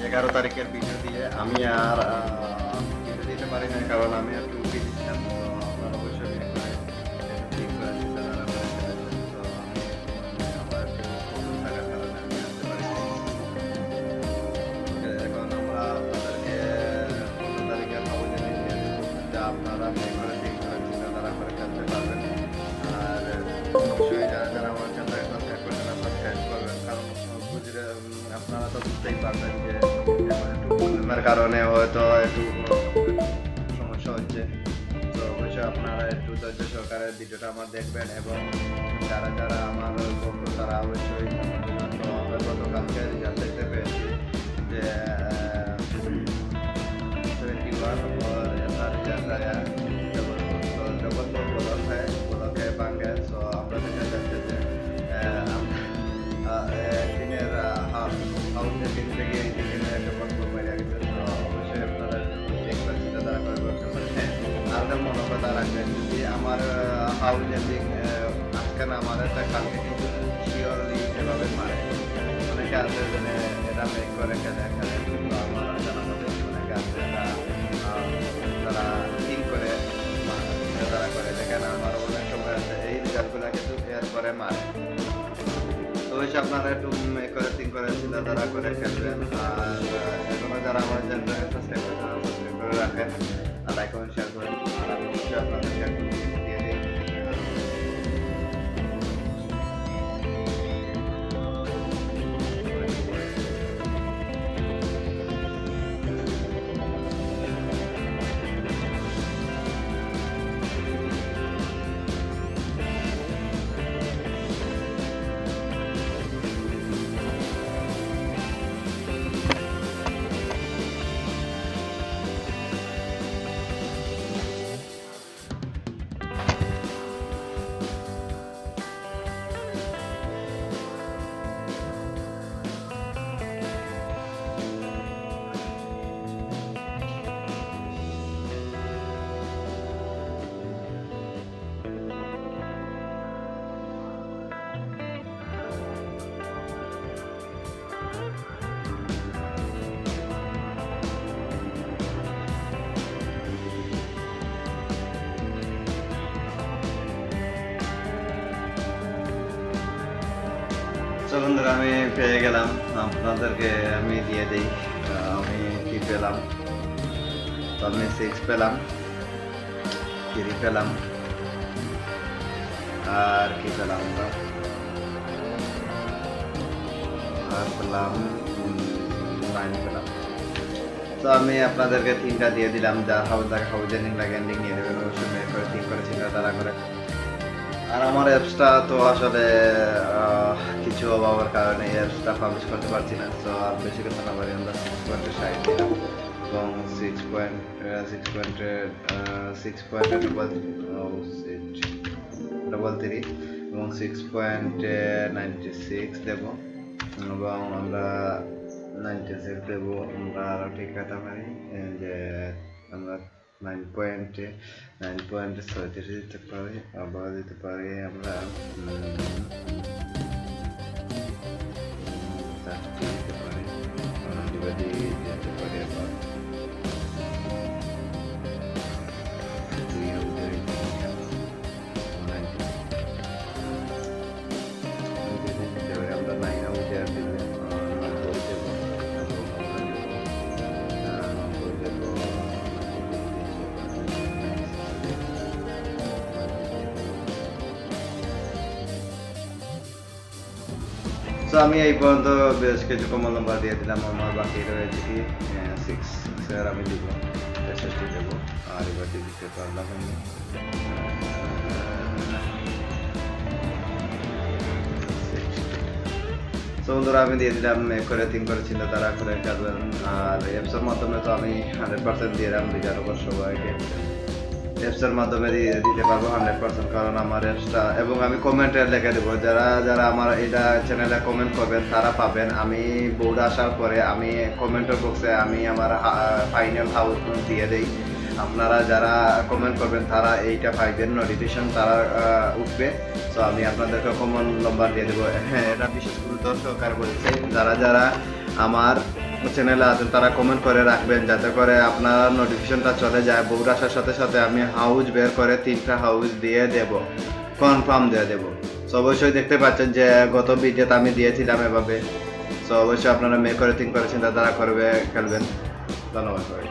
11 তারিখের ভিডিও দিয়ে আমি আর ভিডিও দিতে পারি না, কারণ আমি একটু বিজি ছিলাম। তো আপনারা অবশ্যই বিয়ে করে ঠিক করে চিন্তাধারা করে ফেলেছেন। তো আমি আমার একটু প্রবলেম থাকার কারণে আমি আসতে পারি নাই। এখন আমরা আপনাদেরকে 15 তারিখের খবর জেনে দিয়ে দেবো, যা আপনারা বিয়ে করে ঠিক করে চিন্তাধারা করে ফেলতে পারবেন। আর অবশ্যই যারা যারা আমার চ্যানেলটাকে সাবস্ক্রাইব করবেন না, সাবস্ক্রাইব করবেন, কারণ বুঝলে আপনারা তো বুঝতেই পারবেন যে এখন একটু প্রবলেমের কারণে হয়তো একটু সমস্যা হচ্ছে। তো অবশ্যই আপনারা একটু ধৈর্য সহকারে ভিডিওটা আমার দেখবেন, এবং যারা যারা আমার বন্ধু তারা অবশ্যই তো আমরা গতকালকে রেজাল্ট দেখতে পেয়েছি যে 71 और ऐसा रिजल्ट आया डबल ब्लॉक है भांग है। सो আমরা দেখা যাচ্ছে যে দিনের হাউসের দিন থেকে এই দিনে একটা গল্প বাইরে গেছে। তো অবশ্যই আপনারা দেখবেন, চিন্তাধারা করে করতে পারেন। হ্যাঁ, আলাদা মনোকথা রাখবেন, যদি আমার হাউসের দিন আজকে না মারে তা কালকে কিন্তু শিওরলি এভাবে মারে। অনেকে আছে যে এটা মেক করে খেলে কিন্তু আমার জানা মতে অনেকে আছে তারা ঠিক করে চিন্তাধারা করে দেখেন। আমার অনেক সময় আছে এই রেজাল্টগুলো কিন্তু এরপরে মারে। তো অবশ্যই আপনারা একটু মেক করে ঠিক করে চিন্তাধারা করে খেলবেন। আর এখনো যারা আমার চ্যানেলটাকে সাবস্ক্রাইব করে রাখেন, আর লাইক কমেন্ট শেয়ার করেন। আর আমি অবশ্যই আপনাদেরকে একটু দিয়ে দিই। তো বন্ধুরা, আমি পেয়ে গেলাম, আপনাদেরকে আমি দিয়ে দিই। আমি কি পেলাম? তো আমি 6 পেলাম, 3 পেলাম, আর কি পেলাম আমরা? আর পেলাম 9 পেলাম। তো আমি আপনাদেরকে 3টা দিয়ে দিলাম। যা হাউজের এন্ডিং নিয়ে দেবেন, অবশ্যই মেক করে ঠিক করে চিন্তাধারা করে। আর আমার অ্যাপসটা তো আসলে কিছু অভাবের কারণে অ্যাপসটা পাবলিশ করতে পারছি না। তো আর বেশি কথা না পারি, আমরা 6.5 দিলাম, এবং 6.3 এবং 6.96 দেব, এবং আমরা 96 দেবো। আমরা আরও ঠিক কথা পারি যে আমরা 9.36 দিতে পারি, আবার দিতে পারি আমরা 30 দিতে পারি, দিতে পারি আবার 9 তো আমি এই পর্যন্ত বেশ কিছু কমন নাম্বার দিয়ে দিলাম। আমার বাকি রয়েছে কি 6 আমি দিব, 63 দেবো। আর এবার দিতে পারলাম আমি তো বন্ধুরা, আমি দিয়ে দিলাম মেক করে 3 করে চিন্তাধারা করে খেলবেন। আর অ্যাপসের মাধ্যমে তো আমি 100% দিয়ে দিলাম বিজার উপর সবাইকে। অ্যাপসের মাধ্যমে দিতে পারবো 100%, কারণ আমার অ্যাপসটা, এবং আমি কমেন্টে লিখে দেবো, যারা যারা আমার এটা চ্যানেলে কমেন্ট করবেন তারা পাবেন। আমি বোর্ড আসার পরে আমি কমেন্টের বক্সে আমি আমার ফাইনাল হাউস দিয়ে দিই। আপনারা যারা কমেন্ট করবেন তারা এইটা পাইবেন, নোটিফিকেশন তারা উঠবে। তো আমি আপনাদেরকে কমন নাম্বার দিয়ে দেবো। হ্যাঁ, এটা বিশেষ গুরুত্ব সহকারে বলছি, যারা যারা আমার চ্যানেলে আছেন তারা কমেন্ট করে রাখবেন, যাতে করে আপনার নোটিফিকেশনটা চলে যায়। বগুড়া আসার সাথে সাথে আমি হাউস বের করে 3টা হাউস দিয়ে দেব, কনফার্ম দিয়ে দেব। সো অবশ্যই দেখতে পাচ্ছেন যে গত ভিডিওতে আমি দিয়েছিলাম এভাবে। সো অবশ্যই আপনারা মে করে 3 করে চিন্তাধারা করবে খেলবেন। ধন্যবাদ সবাই।